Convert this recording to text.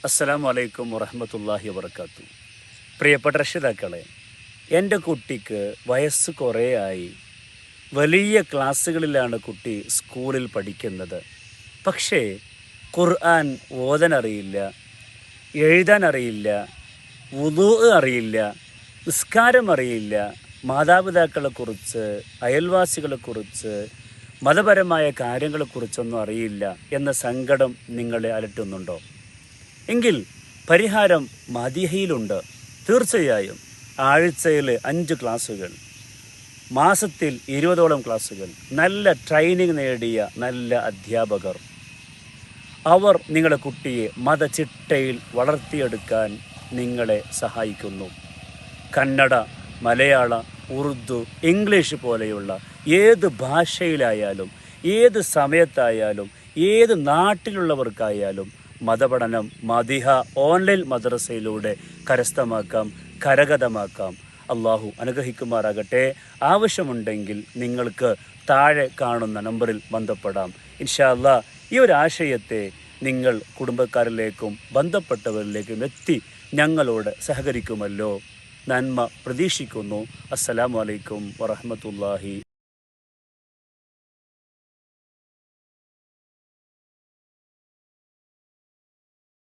അസ്സലാമു അലൈക്കും വറഹ്മത്തുള്ളാഹി വബറകാതുഹു. പ്രിയപ്പെട്ട രക്ഷിതാക്കളെ, എൻ്റെ കുട്ടിക്ക് വയസ്സ് കുറേയായി. വലിയ ക്ലാസ്സുകളിലാണ് കുട്ടി സ്കൂളിൽ പഠിക്കുന്നത്. പക്ഷേ ഖുർആൻ ഓതാൻ അറിയില്ല, എഴുതാൻ അറിയില്ല, വുളൂ അറിയില്ല, നിസ്കാരം അറിയില്ല, മാതാപിതാക്കളെക്കുറിച്ച്, അയൽവാസികളെക്കുറിച്ച്, മതപരമായ കാര്യങ്ങളെക്കുറിച്ചൊന്നും അറിയില്ല എന്ന സങ്കടം നിങ്ങളെ അലട്ടുന്നുണ്ടോ? എങ്കിൽ പരിഹാരം മദീഹയിലുണ്ട്. തീർച്ചയായും ആഴ്ചയിൽ 5 ക്ലാസ്സുകൾ, മാസത്തിൽ 20ഓളം ക്ലാസ്സുകൾ, നല്ല ട്രെയിനിങ് നേടിയ നല്ല അധ്യാപകർ, അവർ നിങ്ങളുടെ കുട്ടിയെ മതചിട്ടയിൽ വളർത്തിയെടുക്കാൻ നിങ്ങളെ സഹായിക്കുന്നു. കന്നഡ, മലയാള, ഉറുദു, ഇംഗ്ലീഷ് പോലെയുള്ള ഏത് ഭാഷയിലായാലും, ഏത് സമയത്തായാലും, ഏത് നാട്ടിലുള്ളവർക്കായാലും മതപഠനം മദീഹ ഓൺലൈൻ മദ്രസയിലൂടെ കരസ്ഥമാക്കാം, കരഗതമാക്കാം. അള്ളാഹു അനുഗ്രഹിക്കുമാറാകട്ടെ. ആവശ്യമുണ്ടെങ്കിൽ നിങ്ങൾക്ക് താഴെ കാണുന്ന നമ്പറിൽ ബന്ധപ്പെടാം. ഇൻഷാ അല്ലാഹ് ഈ ഒരു ആശയത്തെ നിങ്ങൾ കുടുംബക്കാരിലേക്കും ബന്ധപ്പെട്ടവരിലേക്കും എത്തി ഞങ്ങളോട് സഹകരിക്കുമല്ലോ. നന്മ പ്രതീക്ഷിക്കുന്നു. അസ്സലാമു അലൈക്കും വറഹ്മത്തുള്ളാഹി